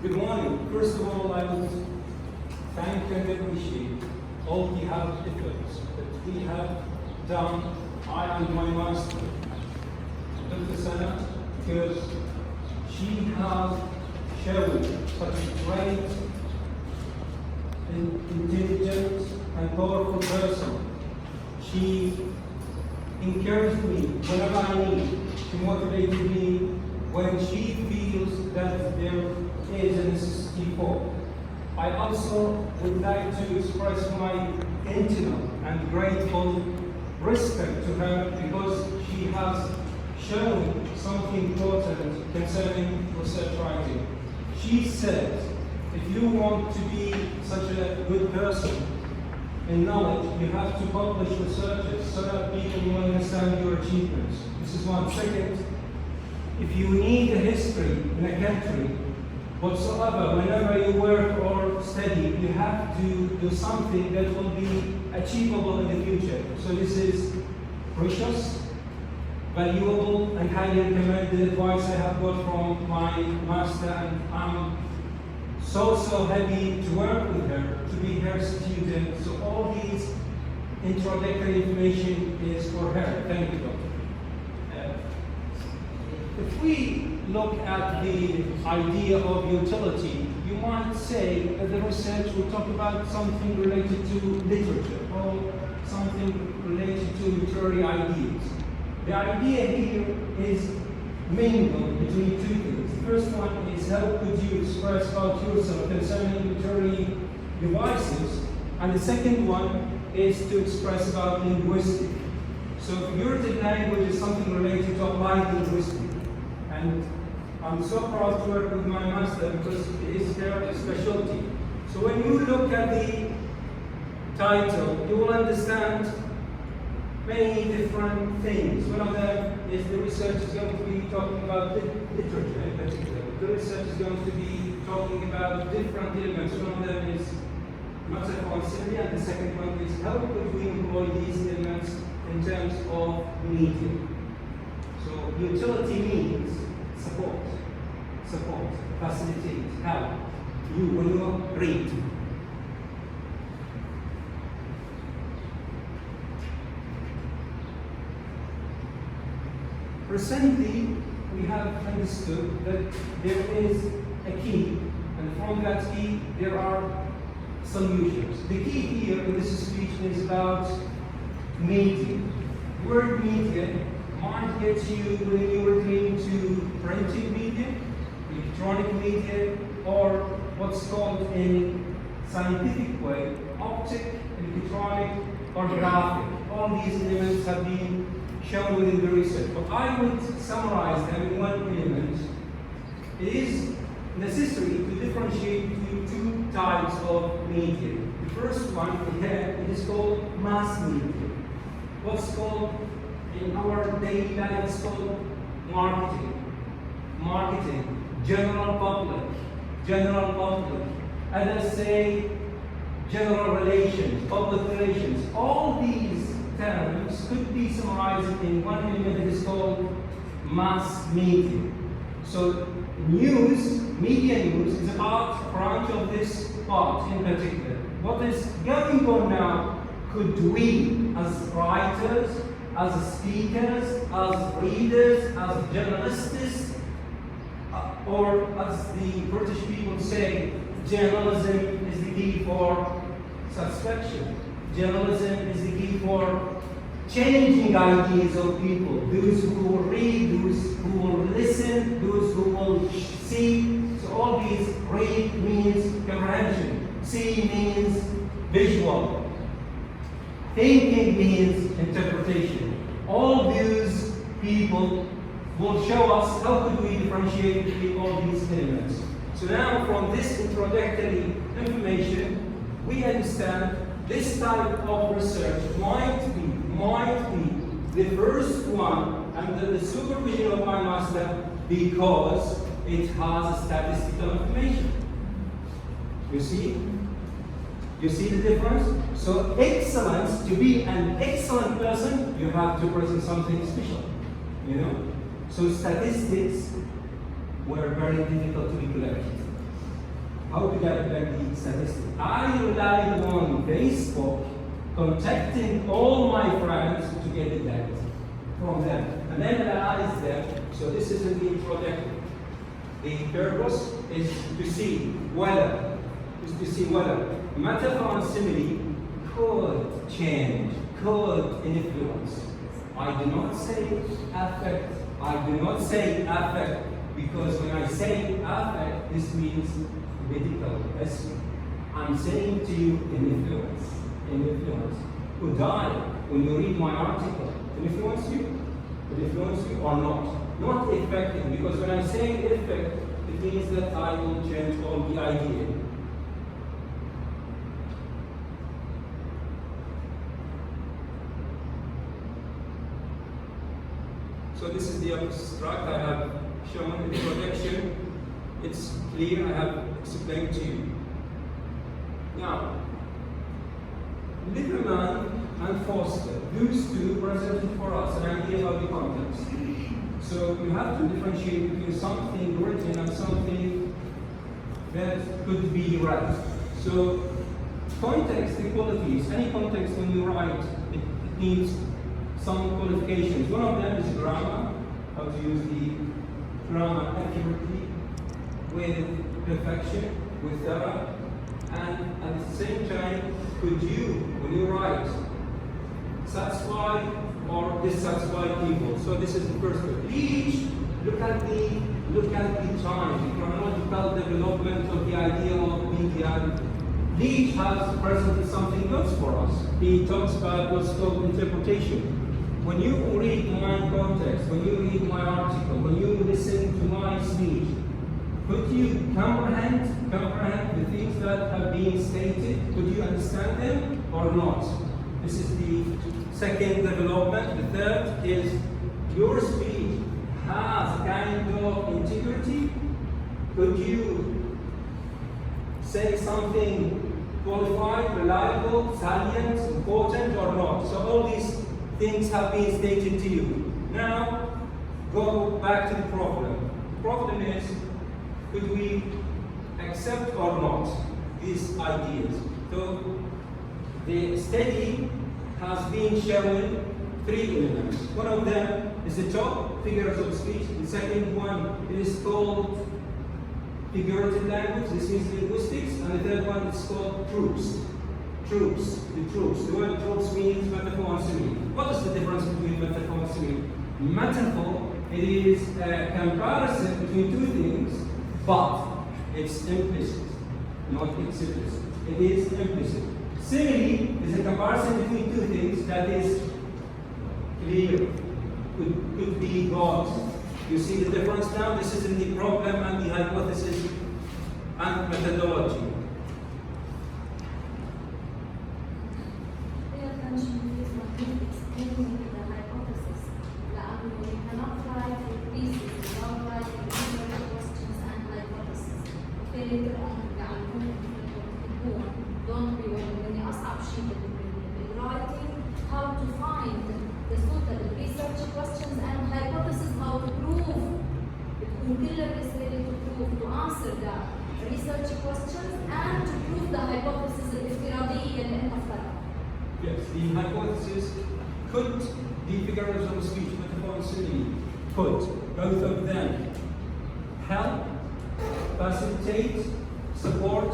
Good morning. First of all, I would thank and appreciate all the hard efforts that we have done, I and my master, Dr. Sana, because she has shown such a great, intelligent, and powerful person. She encouraged me whenever I need. She motivated me when she feels that there is a necessity for. I also would like to express my intimate and grateful respect to her because she has shown something important concerning research writing. She said, if you want to be such a good person in knowledge, you have to publish researches so that people will understand your achievements. This is one. Second, if you need a history in a country, whatsoever, whenever you work or study, you have to do something that will be achievable in the future. So this is precious, valuable, and highly recommended advice I have got from my master, and I'm so happy to work with her, to be her student. So all these introductory information is for her. Thank you, Doctor. If we look at the idea of utility, you might say that the research will talk about something related to literature or something related to literary ideas. The idea here is mingled between two things. The first one is how could you express about yourself concerning literary devices, and the second one is to express about linguistics. So figurative language is something related to applied linguistics. And I'm so proud to work with my master because it is their specialty. So when you look at the title, you will understand many different things. One of them is the research is going to be talking about literature in particular. The research is going to be talking about different elements. One of them is metaphoricity, and the second one is how could we employ these elements in terms of media. So utility means support, facilitate, help you when you read. Recently, we have understood that there is a key, and from that key, there are solutions. The key here in this speech is about media. The word media might get you when you are going to printed media, electronic media, or what's called in scientific way, optic, electronic, or graphic. All these elements have been shown within the research. But I would summarize them in one element. It is necessary to differentiate between two types of media. The first one it is called mass media. What's called in our daily life is called marketing, general public, others say general relations, public relations. All these terms could be summarized in one element that is called mass media. So media news is about a branch of this part in particular. What is going on now, could we as writers, as speakers, as readers, as journalists, or as the British people say, journalism is the key for satisfaction. Journalism is the key for changing ideas of people. Those who will read, those who will listen, those who will see. So all these, read means comprehension, see means visual, thinking means interpretation. All these people will show us how could we differentiate between all these elements. So now from this introductory information, we understand this type of research might be the first one under the supervision of my master because it has statistical information. You see? You see the difference? So excellence, to be an excellent person, you have to present something special. You know? So statistics were very difficult to be collected. how to get the statistics. I relied on Facebook contacting all my friends to get the data from them and then analyze them. So this is in the introduction. The purpose is to see whether metaphor and simile could change, could influence. I do not say affect. I do not say affect because when I say affect, this means medical history. I'm saying to you influence. Could I, when you read my article, influence you? Could influence you or not? Not effective, because when I say effect, it means that I will change all the idea. So this is the abstract I have shown in the projection. It's clear, I have explained to you. Now, Lieberman and Foster, those two presented for us an idea about the context. So you have to differentiate between something written and something that could be read. So context equalities, any context when you write, it needs some qualifications. One of them is grammar, how to use the grammar accurately, with perfection, with thorough, and at the same time, could you, when you write, satisfy or dissatisfy people? So this is the first bit. Each, look at the time, the chronological development of the idea of media. Leach has presented something good for us. He talks about what's called interpretation. When you read my context, when you read my article, when you listen to my speech, could you comprehend the things that have been stated? Could you understand them or not? This is the second development. The third is your speech has a kind of integrity. Could you say something qualified, reliable, salient, important or not? So all these things have been stated to you. Now, go back to the problem. The problem is, could we accept or not these ideas? So, the study has been showing three elements. One of them is the top, figures of speech. The second one is called figurative language, this is linguistics. And the third one is called troops. The word troops means metaphor and simile. What is the difference between metaphor and simile? Metaphor, it is a comparison between two things, but it's implicit, not explicit. It is implicit. Simile is a comparison between two things that is clear, could be God. You see the difference now? This is in the problem and the hypothesis and methodology. How to find the suitable research questions and hypothesis, how to prove to answer the research questions and to prove the hypothesis الافتراضية اللي انت اخترتها. Yes, the hypothesis could be figures of speech, metaphor and simile, could both of them help, facilitate, support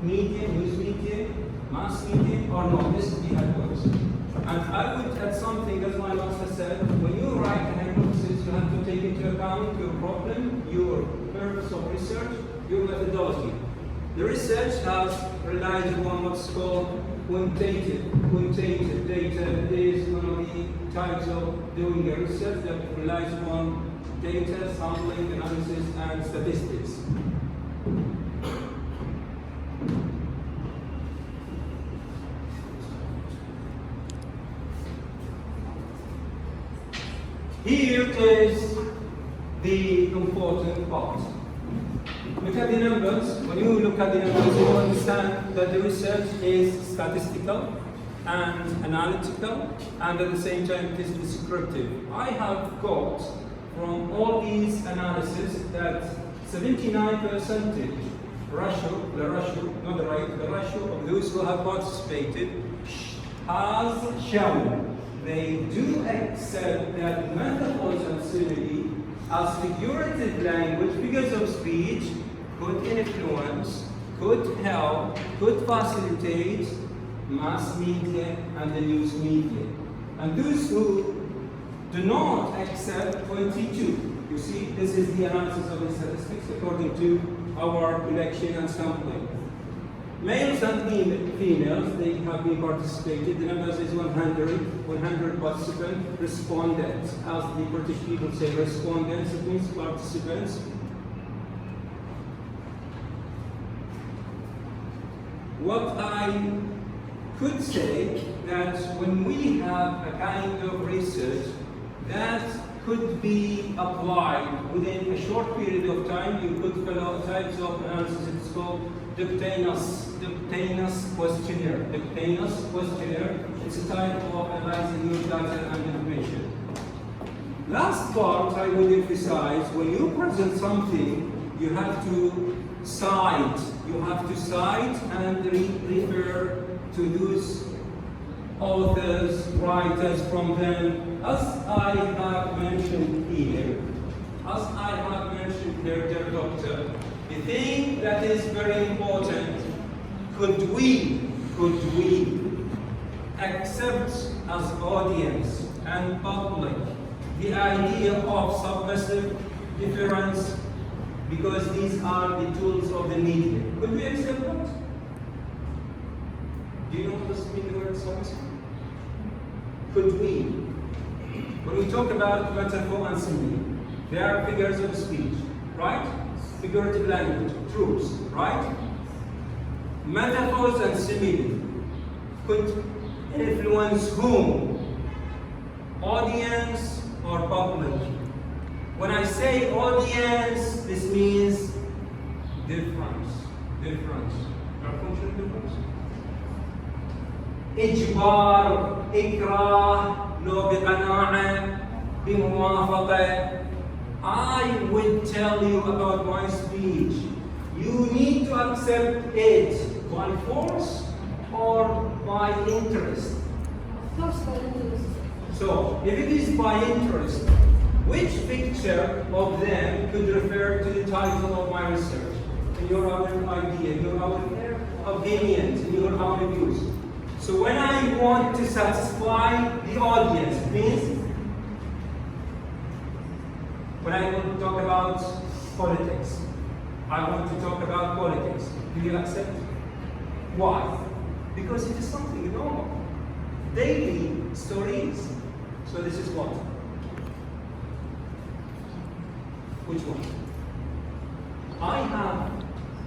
media, news media, mass media or not. This is the hypothesis. And I would add something, as my master said, when you write a hypothesis, you have to take into account your problem, your purpose of research, your methodology. The research has relied on what's called quantitative data. It is one of the types of doing a research that relies on data, sampling, analysis, and statistics. Here is the important part. Look at the numbers. When you look at the numbers, you understand that the research is statistical and analytical, and at the same time it is descriptive. I have got from all these analyses that 79% the ratio of those who have participated has shown they do accept that metaphors and simile as figurative language, figures of speech, could influence, could help, could facilitate mass media and the news media. And those who do not accept 22. You see, this is the analysis of the statistics according to our collection and sampling. Males and females, they have been participated. The numbers is 100 participant respondents. As the British people say, respondents, it means participants. What I could say that when we have a kind of research that could be applied within a short period of time, you could follow types of analysis. It's called Ductaneous questionnaire. Ductaneous questionnaire. It's a type of analyzing your data and information. Last part I would emphasize, when you present something, you have to cite. You have to cite and refer to those authors, writers from them. As I have mentioned here, dear doctor, the thing that is very important, could we accept as audience and public the idea of submissive difference, because these are the tools of the media? Could we accept that? Do you know what does mean the word submissive? Could we? When we talk about metaphor and simile, they are figures of speech, right? Figurative language, truths, right? Metaphors and simile could influence whom? Audience or public? When I say audience, this means difference. Are functional difference? إجبار، إكراه، لو بقناعة، بموافقة. I would tell you about my speech. You need to accept it by force or by interest. Of course, by interest. So, if it is by interest, which picture of them could refer to the title of my research? In your own idea, in your own opinions, in your own views. So when I want to satisfy the audience, it means when I want to talk about politics, I want to talk about politics. Do you accept? Why? Because it is something normal. Daily stories. So this is what? Which one? I have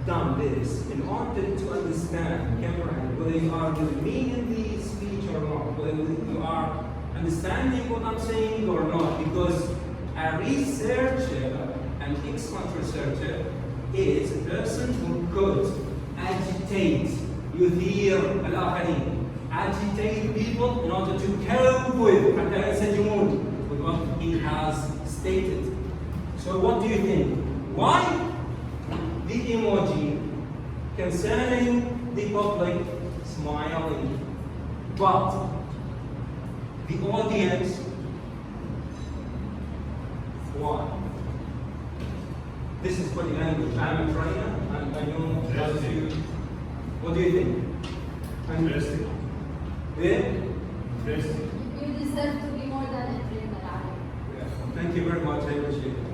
done this in order to understand, Cameron, whether you are with me in the speech or not, whether you are understanding what I'm saying or not, because a researcher, an excellent researcher, is a person who could agitate, يثير الآخرين, agitate people in order to cope with what he has stated. So what do you think? Why the emoji concerning the public smiling, but the audience, why? This is body language. I'm a trainer and I know how to. What do you think? Interesting. Yeah? Interesting. You deserve to be more than a trainer. Thank you very much. I appreciate it.